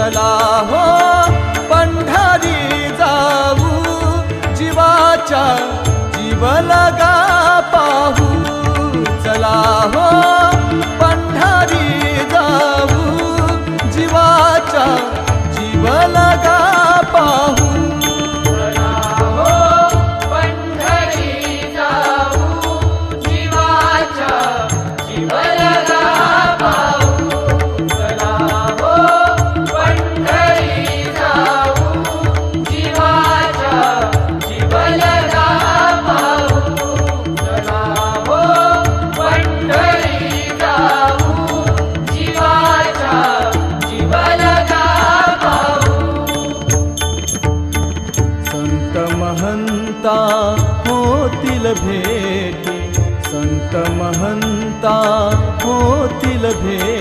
चला हो पंढरी जाऊ, जीवाच्या जीवलगा पाहू. चला हो पंढरी जाऊ, जीवाच्या जीवलगा पाहू. महंता होतील भेटी, संत महंता होतील भेटी.